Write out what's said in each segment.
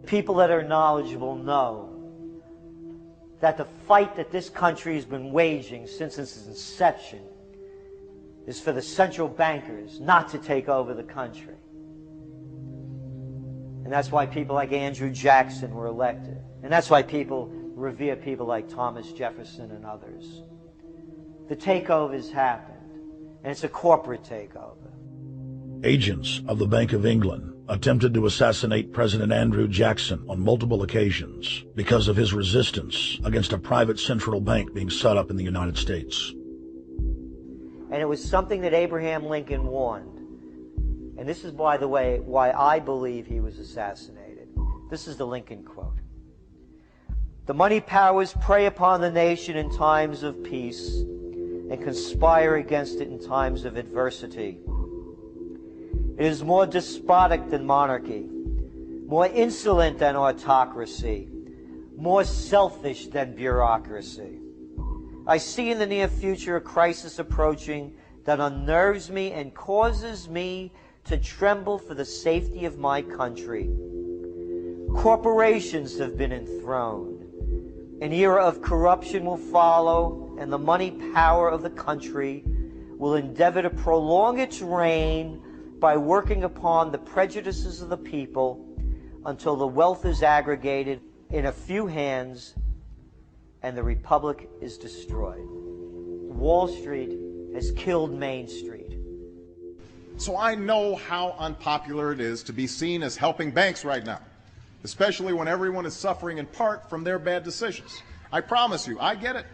people that are knowledgeable know that the fight that this country has been waging since its inception is for the central bankers not to take over the country. And that's why people like Andrew Jackson were elected. And that's why people revere people like Thomas Jefferson and others. The takeover has happened, and it's a corporate takeover. Agents of the Bank of England attempted to assassinate President Andrew Jackson on multiple occasions because of his resistance against a private central bank being set up in the United States. And it was something that Abraham Lincoln warned. And this is, by the way, why I believe he was assassinated. This is the Lincoln quote. The money powers prey upon the nation in times of peace and conspire against it in times of adversity. It is more despotic than monarchy, more insolent than autocracy, more selfish than bureaucracy. I see in the near future a crisis approaching that unnerves me and causes me to tremble for the safety of my country. Corporations have been enthroned. An era of corruption will follow, and the money power of the country will endeavor to prolong its reign by working upon the prejudices of the people until the wealth is aggregated in a few hands and the republic is destroyed. Wall Street has killed Main Street. So I know how unpopular it is to be seen as helping banks right now, especially when everyone is suffering in part from their bad decisions. I promise you, I get it.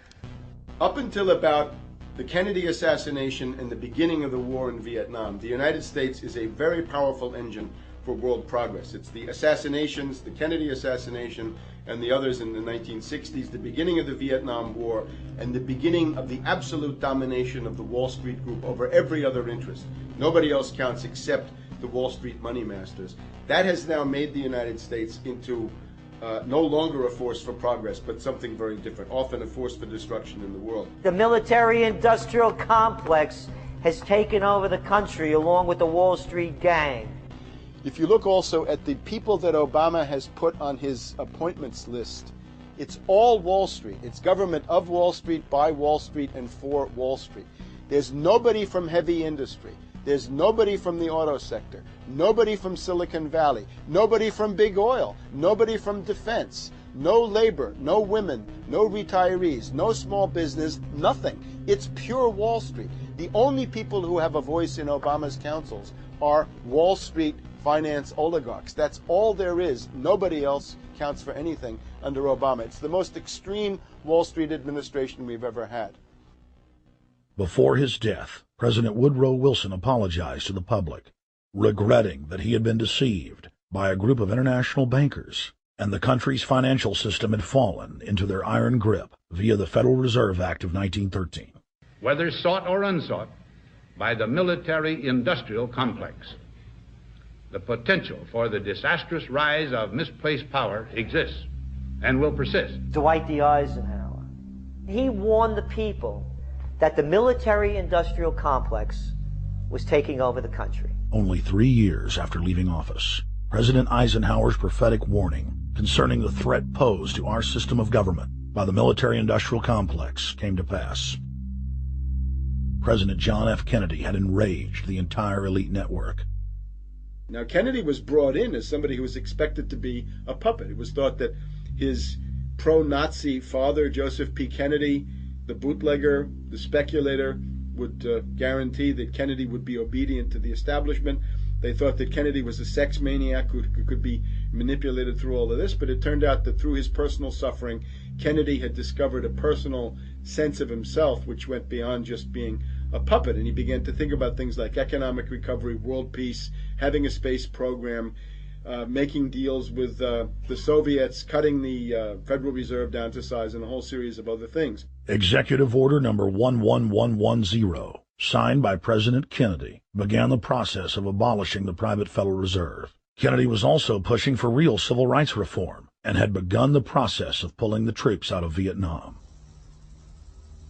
Up until about the Kennedy assassination and the beginning of the war in Vietnam, the United States is a very powerful engine for world progress. It's the assassinations, the Kennedy assassination, and the others in the 1960s, the beginning of the Vietnam War, and the beginning of the absolute domination of the Wall Street Group over every other interest. Nobody else counts except the Wall Street money masters. That has now made the United States into no longer a force for progress, but something very different, often a force for destruction in the world. The military-industrial complex has taken over the country along with the Wall Street gang. If you look also at the people that Obama has put on his appointments list, it's all Wall Street. It's government of Wall Street, by Wall Street, and for Wall Street. There's nobody from heavy industry. There's nobody from the auto sector, nobody from Silicon Valley, nobody from big oil, nobody from defense, no labor, no women, no retirees, no small business, nothing. It's pure Wall Street. The only people who have a voice in Obama's councils are Wall Street finance oligarchs. That's all there is. Nobody else counts for anything under Obama. It's the most extreme Wall Street administration we've ever had. Before his death, President Woodrow Wilson apologized to the public, regretting that he had been deceived by a group of international bankers, and the country's financial system had fallen into their iron grip via the Federal Reserve Act of 1913. Whether sought or unsought by the military-industrial complex, the potential for the disastrous rise of misplaced power exists and will persist. Dwight D. Eisenhower, he warned the people that the military-industrial complex was taking over the country. Only 3 years after leaving office, President Eisenhower's prophetic warning concerning the threat posed to our system of government by the military-industrial complex came to pass. President John F. Kennedy had enraged the entire elite network. Now, Kennedy was brought in as somebody who was expected to be a puppet. It was thought that his pro-Nazi father, Joseph P. Kennedy, the bootlegger, the speculator, would guarantee that Kennedy would be obedient to the establishment. They thought that Kennedy was a sex maniac who could be manipulated through all of this, but it turned out that through his personal suffering, Kennedy had discovered a personal sense of himself which went beyond just being a puppet, and he began to think about things like economic recovery, world peace, having a space program, making deals with the Soviets, cutting the Federal Reserve down to size, and a whole series of other things. Executive Order Number 11110, signed by President Kennedy, began the process of abolishing the private Federal Reserve. Kennedy was also pushing for real civil rights reform and had begun the process of pulling the troops out of Vietnam.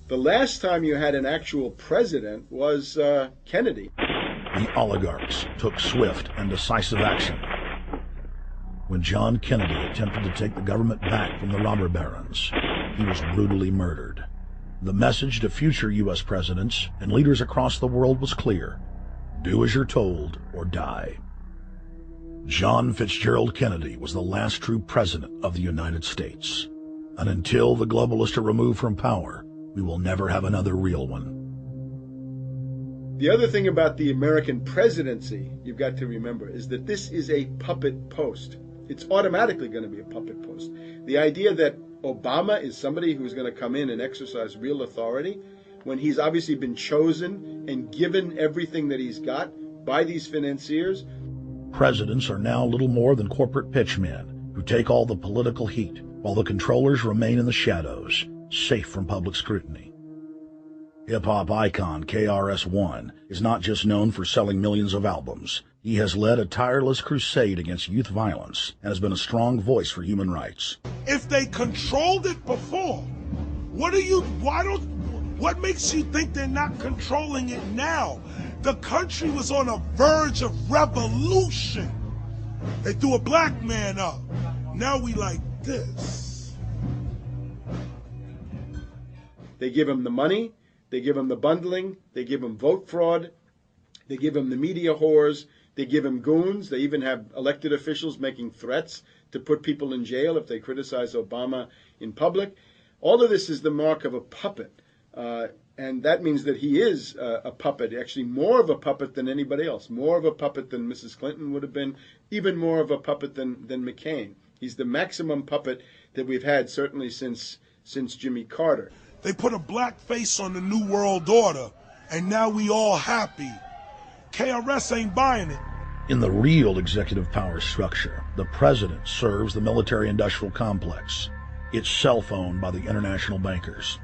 The last time you had an actual president was Kennedy. The oligarchs took swift and decisive action. when John Kennedy attempted to take the government back from the robber barons. He was brutally murdered. The message to future U.S. presidents and leaders across the world was clear: do as you're told or die. John Fitzgerald Kennedy was the last true president of the United States. And until the globalists are removed from power, we will never have another real one. The other thing about the American presidency you've got to remember is that this is a puppet post. It's automatically going to be a puppet post. The idea that Obama is somebody who's going to come in and exercise real authority when he's obviously been chosen and given everything that he's got by these financiers. Presidents are now little more than corporate pitchmen who take all the political heat, while the controllers remain in the shadows, safe from public scrutiny. Hip-hop icon KRS-One is not just known for selling millions of albums. He has led a tireless crusade against youth violence and has been a strong voice for human rights. If they controlled it before, what makes you think they're not controlling it now? The country was on a verge of revolution. They threw a black man up. Now we like this. They give him the money, they give him the bundling, they give him vote fraud, they give him the media whores, they give him goons, they even have elected officials making threats to put people in jail if they criticize Obama in public. All of this is the mark of a puppet. And that means that he is a puppet, actually more of a puppet than anybody else, more of a puppet than Mrs. Clinton would have been, even more of a puppet than McCain. He's the maximum puppet that we've had, certainly since Jimmy Carter. They put a black face on the New World Order, and now we all happy. KRS ain't buying it. In the real executive power structure, the president serves the military-industrial complex, itself owned by the international bankers.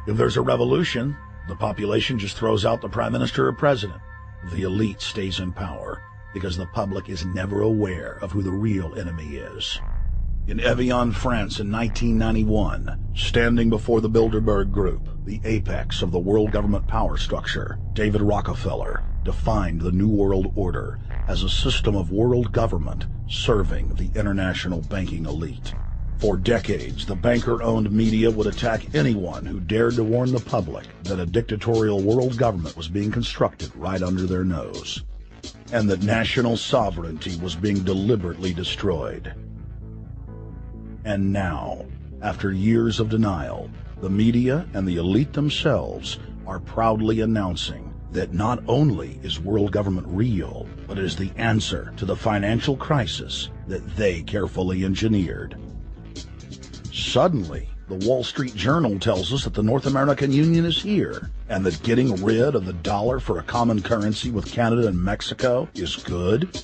If there's a revolution, the population just throws out the prime minister or president. The elite stays in power because the public is never aware of who the real enemy is. In Evian, France in 1991, standing before the Bilderberg Group, the apex of the world government power structure, David Rockefeller defined the New World Order as a system of world government serving the international banking elite. For decades, the banker-owned media would attack anyone who dared to warn the public that a dictatorial world government was being constructed right under their nose, and that national sovereignty was being deliberately destroyed. And now, after years of denial, the media and the elite themselves are proudly announcing that not only is world government real, but it is the answer to the financial crisis that they carefully engineered. Suddenly, the Wall Street Journal tells us that the North American Union is here, and that getting rid of the dollar for a common currency with Canada and Mexico is good.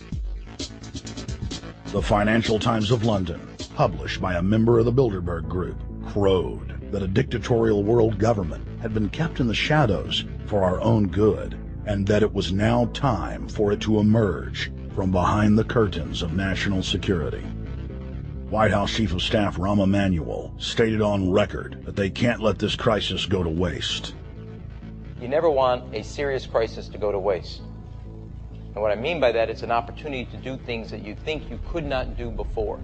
The Financial Times of London, published by a member of the Bilderberg Group, crowed that a dictatorial world government had been kept in the shadows for our own good, and that it was now time for it to emerge from behind the curtains of national security. White House Chief of Staff Rahm Emanuel stated on record that they can't let this crisis go to waste. You never want a serious crisis to go to waste. And what I mean by that, it's an opportunity to do things that you think you could not do before.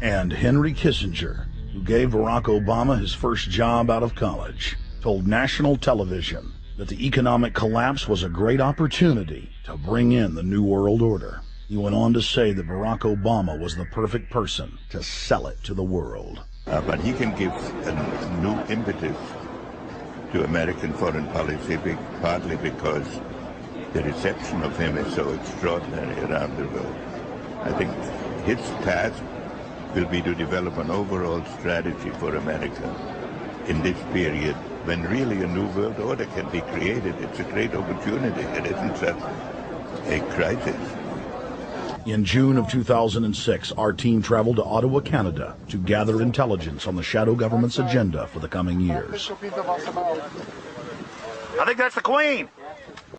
And Henry Kissinger, who gave Barack Obama his first job out of college, told national television that the economic collapse was a great opportunity to bring in the New World Order. He went on to say that Barack Obama was the perfect person to sell it to the world. But he can give a new impetus to American foreign policy, partly because the reception of him is so extraordinary around the world. I think his task will be to develop an overall strategy for America in this period when really a new world order can be created. It's a great opportunity. It isn't just a crisis. In June of 2006, our team traveled to Ottawa, Canada, to gather intelligence on the shadow government's agenda for the coming years. I think that's the Queen.